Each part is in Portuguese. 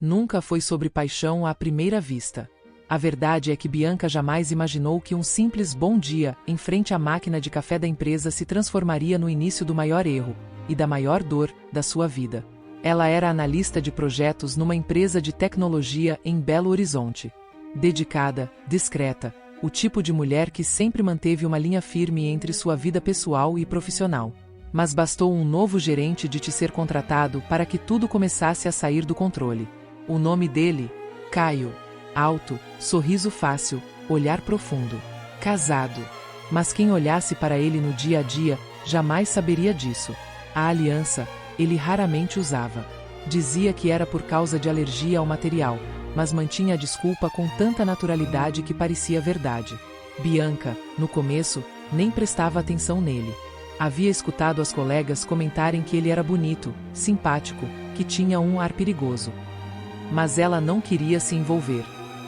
Nunca foi sobre paixão à primeira vista. A verdade é que Bianca jamais imaginou que um simples bom dia, em frente à máquina de café da empresa, se transformaria no início do maior erro, e da maior dor, da sua vida. Ela era analista de projetos numa empresa de tecnologia em Belo Horizonte. Dedicada, discreta, o tipo de mulher que sempre manteve uma linha firme entre sua vida pessoal e profissional. Mas bastou um novo gerente de te ser contratado para que tudo começasse a sair do controle. O nome dele? Caio. Alto, sorriso fácil, olhar profundo. Casado. Mas quem olhasse para ele no dia a dia, jamais saberia disso. A aliança, ele raramente usava. Dizia que era por causa de alergia ao material, mas mantinha a desculpa com tanta naturalidade que parecia verdade. Bianca, no começo, nem prestava atenção nele. Havia escutado as colegas comentarem que ele era bonito, simpático, que tinha um ar perigoso. Mas ela não queria se envolver.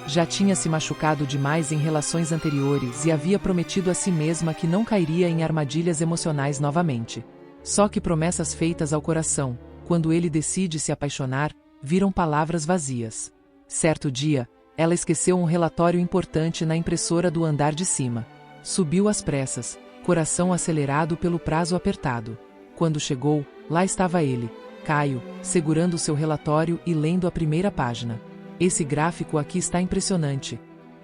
Já tinha se machucado demais em relações anteriores e havia prometido a si mesma que não cairia em armadilhas emocionais novamente. Só que promessas feitas ao coração, quando ele decide se apaixonar, viram palavras vazias. Certo dia, ela esqueceu um relatório importante na impressora do andar de cima. Subiu às pressas, coração acelerado pelo prazo apertado. Quando chegou, lá estava ele, Caio, segurando seu relatório e lendo a primeira página. Esse gráfico aqui está impressionante,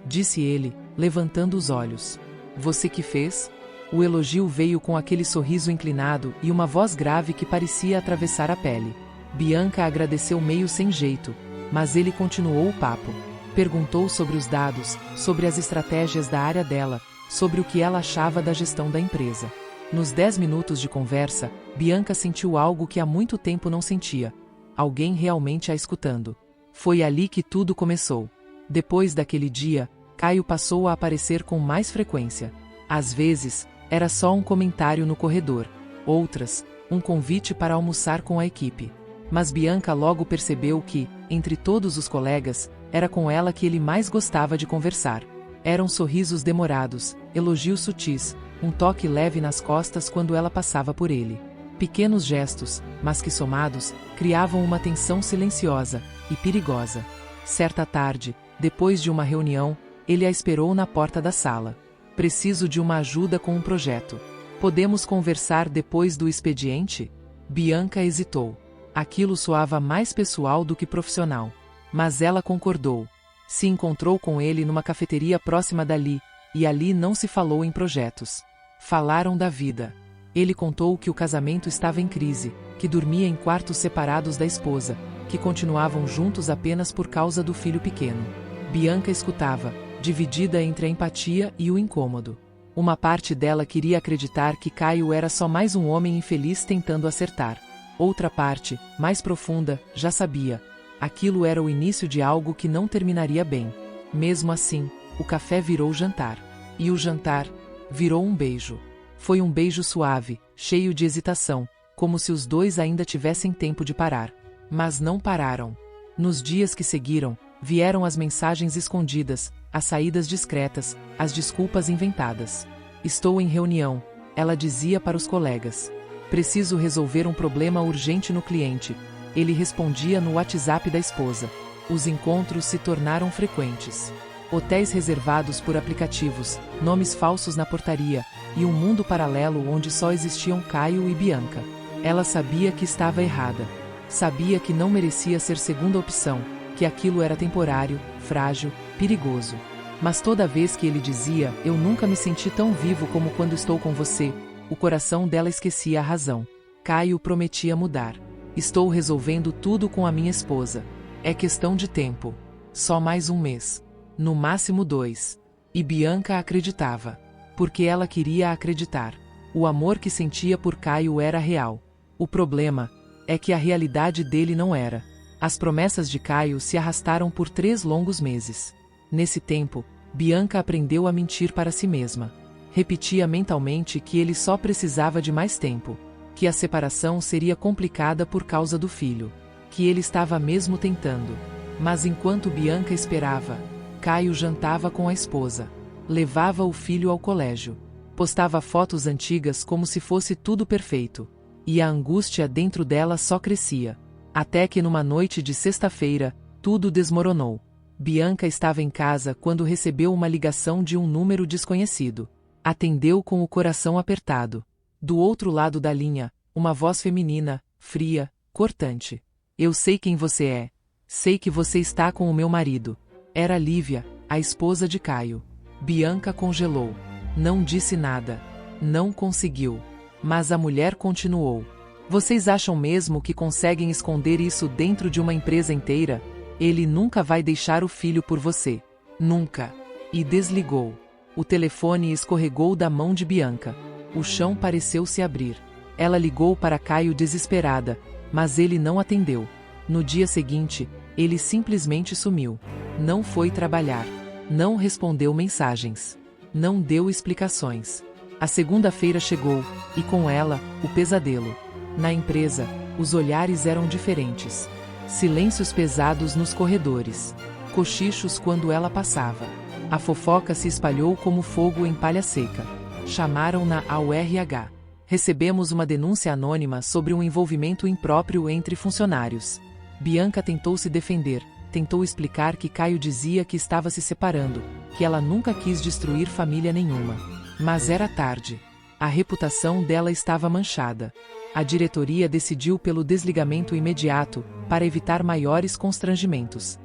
disse ele, levantando os olhos. Você que fez? O elogio veio com aquele sorriso inclinado e uma voz grave que parecia atravessar a pele. Bianca agradeceu meio sem jeito, mas ele continuou o papo. Perguntou sobre os dados, sobre as estratégias da área dela, sobre o que ela achava da gestão da empresa. Nos 10 minutos de conversa, Bianca sentiu algo que há muito tempo não sentia. Alguém realmente a escutando. Foi ali que tudo começou. Depois daquele dia, Caio passou a aparecer com mais frequência. Às vezes, era só um comentário no corredor. Outras, um convite para almoçar com a equipe. Mas Bianca logo percebeu que, entre todos os colegas, era com ela que ele mais gostava de conversar. Eram sorrisos demorados, elogios sutis, um toque leve nas costas quando ela passava por ele. Pequenos gestos, mas que somados, criavam uma tensão silenciosa e perigosa. Certa tarde, depois de uma reunião, ele a esperou na porta da sala. Preciso de uma ajuda com um projeto. Podemos conversar depois do expediente? Bianca hesitou. Aquilo soava mais pessoal do que profissional. Mas ela concordou. Se encontrou com ele numa cafeteria próxima dali, e ali não se falou em projetos. Falaram da vida. Ele contou que o casamento estava em crise, que dormia em quartos separados da esposa, que continuavam juntos apenas por causa do filho pequeno. Bianca escutava, dividida entre a empatia e o incômodo. Uma parte dela queria acreditar que Caio era só mais um homem infeliz tentando acertar. Outra parte, mais profunda, já sabia. Aquilo era o início de algo que não terminaria bem. Mesmo assim, o café virou jantar. E o jantar virou um beijo. Foi um beijo suave, cheio de hesitação, como se os dois ainda tivessem tempo de parar. Mas não pararam. Nos dias que seguiram, vieram as mensagens escondidas, as saídas discretas, as desculpas inventadas. Estou em reunião, ela dizia para os colegas. Preciso resolver um problema urgente no cliente. Ele respondia no WhatsApp da esposa. Os encontros se tornaram frequentes. Hotéis reservados por aplicativos, nomes falsos na portaria, e um mundo paralelo onde só existiam Caio e Bianca. Ela sabia que estava errada. Sabia que não merecia ser segunda opção, que aquilo era temporário, frágil, perigoso. Mas toda vez que ele dizia, eu nunca me senti tão vivo como quando estou com você, o coração dela esquecia a razão. Caio prometia mudar. Estou resolvendo tudo com a minha esposa. É questão de tempo. Só mais um mês. No máximo 2. E Bianca acreditava. Porque ela queria acreditar. O amor que sentia por Caio era real. O problema é que a realidade dele não era. As promessas de Caio se arrastaram por 3 longos meses. Nesse tempo, Bianca aprendeu a mentir para si mesma. Repetia mentalmente que ele só precisava de mais tempo. Que a separação seria complicada por causa do filho. Que ele estava mesmo tentando. Mas enquanto Bianca esperava, Caio jantava com a esposa. Levava o filho ao colégio. Postava fotos antigas como se fosse tudo perfeito. E a angústia dentro dela só crescia. Até que numa noite de sexta-feira, Tudo desmoronou. Bianca estava em casa quando recebeu uma ligação de um número desconhecido. Atendeu com o coração apertado. Do outro lado da linha, uma voz feminina, fria, cortante. Eu sei quem você é. Sei que você está com o meu marido. Era Lívia, a esposa de Caio. Bianca congelou. Não disse nada. Não conseguiu. Mas a mulher continuou. Vocês acham mesmo que conseguem esconder isso dentro de uma empresa inteira? Ele nunca vai deixar o filho por você. Nunca. E desligou. O telefone escorregou da mão de Bianca. O chão pareceu se abrir. Ela ligou para Caio desesperada, mas ele não atendeu. No dia seguinte, ele simplesmente sumiu. Não foi trabalhar. Não respondeu mensagens. Não deu explicações. A segunda-feira chegou, e com ela, o pesadelo. Na empresa, os olhares eram diferentes. Silêncios pesados nos corredores. Cochichos quando ela passava. A fofoca se espalhou como fogo em palha seca. Chamaram-na ao RH. Recebemos uma denúncia anônima sobre um envolvimento impróprio entre funcionários. Bianca tentou se defender, tentou explicar que Caio dizia que estava se separando, que ela nunca quis destruir família nenhuma. Mas era tarde. A reputação dela estava manchada. A diretoria decidiu pelo desligamento imediato, para evitar maiores constrangimentos.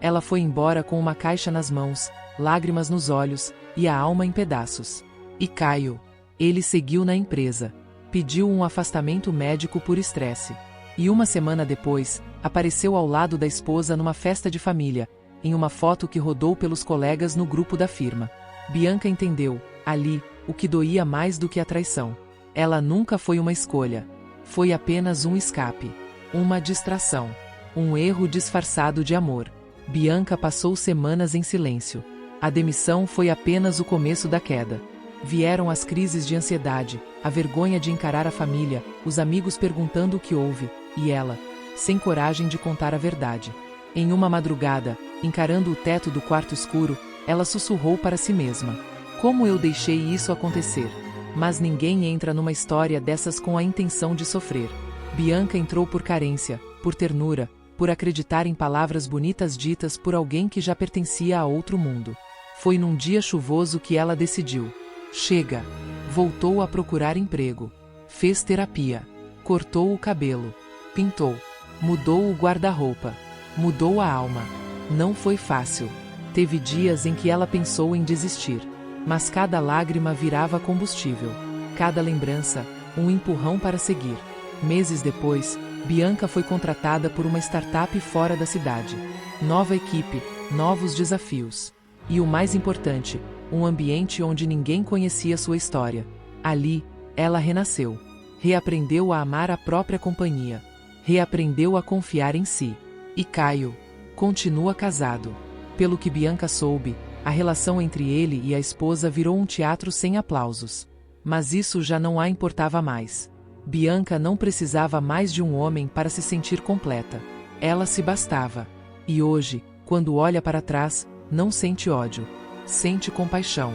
Ela foi embora com uma caixa nas mãos, lágrimas nos olhos, e a alma em pedaços. E Caio? Ele seguiu na empresa. Pediu um afastamento médico por estresse. E uma semana depois, apareceu ao lado da esposa numa festa de família, em uma foto que rodou pelos colegas no grupo da firma. Bianca entendeu, ali, o que doía mais do que a traição. Ela nunca foi uma escolha. Foi apenas um escape. Uma distração. Um erro disfarçado de amor. Bianca passou semanas em silêncio. A demissão foi apenas o começo da queda. Vieram as crises de ansiedade, a vergonha de encarar a família, os amigos perguntando o que houve, e ela, sem coragem de contar a verdade. Em uma madrugada, encarando o teto do quarto escuro, ela sussurrou para si mesma: como eu deixei isso acontecer? Mas ninguém entra numa história dessas com a intenção de sofrer. Bianca entrou por carência, por ternura, por acreditar em palavras bonitas ditas por alguém que já pertencia a outro mundo. Foi num dia chuvoso que ela decidiu. Chega. Voltou a procurar emprego. Fez terapia. Cortou o cabelo. Pintou. Mudou o guarda-roupa. Mudou a alma. Não foi fácil. Teve dias em que ela pensou em desistir. Mas cada lágrima virava combustível. Cada lembrança, um empurrão para seguir. Meses depois, Bianca foi contratada por uma startup fora da cidade. Nova equipe, novos desafios. E o mais importante, um ambiente onde ninguém conhecia sua história. Ali, ela renasceu. Reaprendeu a amar a própria companhia. Reaprendeu a confiar em si. E Caio continua casado. Pelo que Bianca soube, a relação entre ele e a esposa virou um teatro sem aplausos. Mas isso já não a importava mais. Bianca não precisava mais de um homem para se sentir completa. Ela se bastava. E hoje, quando olha para trás, não sente ódio. Sente compaixão.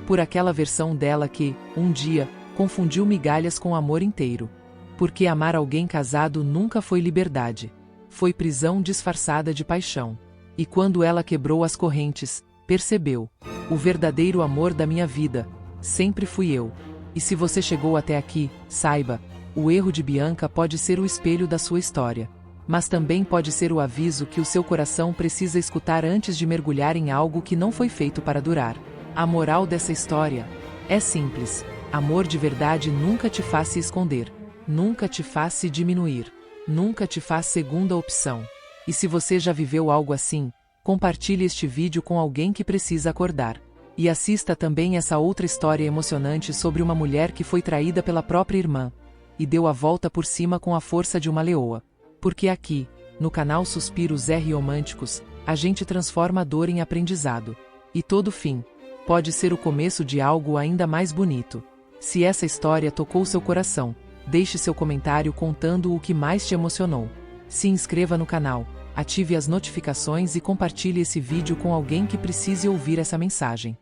Por aquela versão dela que, um dia, confundiu migalhas com amor inteiro. Porque amar alguém casado nunca foi liberdade. Foi prisão disfarçada de paixão. E quando ela quebrou as correntes, percebeu: o verdadeiro amor da minha vida sempre fui eu. E se você chegou até aqui, saiba, o erro de Bianca pode ser o espelho da sua história. Mas também pode ser o aviso que o seu coração precisa escutar antes de mergulhar em algo que não foi feito para durar. A moral dessa história é simples: amor de verdade nunca te faz se esconder, nunca te faz se diminuir, nunca te faz segunda opção. E se você já viveu algo assim, compartilhe este vídeo com alguém que precisa acordar. E assista também essa outra história emocionante sobre uma mulher que foi traída pela própria irmã e deu a volta por cima com a força de uma leoa. Porque aqui, no canal Suspiros R Românticos, a gente transforma a dor em aprendizado. E todo fim pode ser o começo de algo ainda mais bonito. Se essa história tocou seu coração, deixe seu comentário contando o que mais te emocionou. Se inscreva no canal, ative as notificações e compartilhe esse vídeo com alguém que precise ouvir essa mensagem.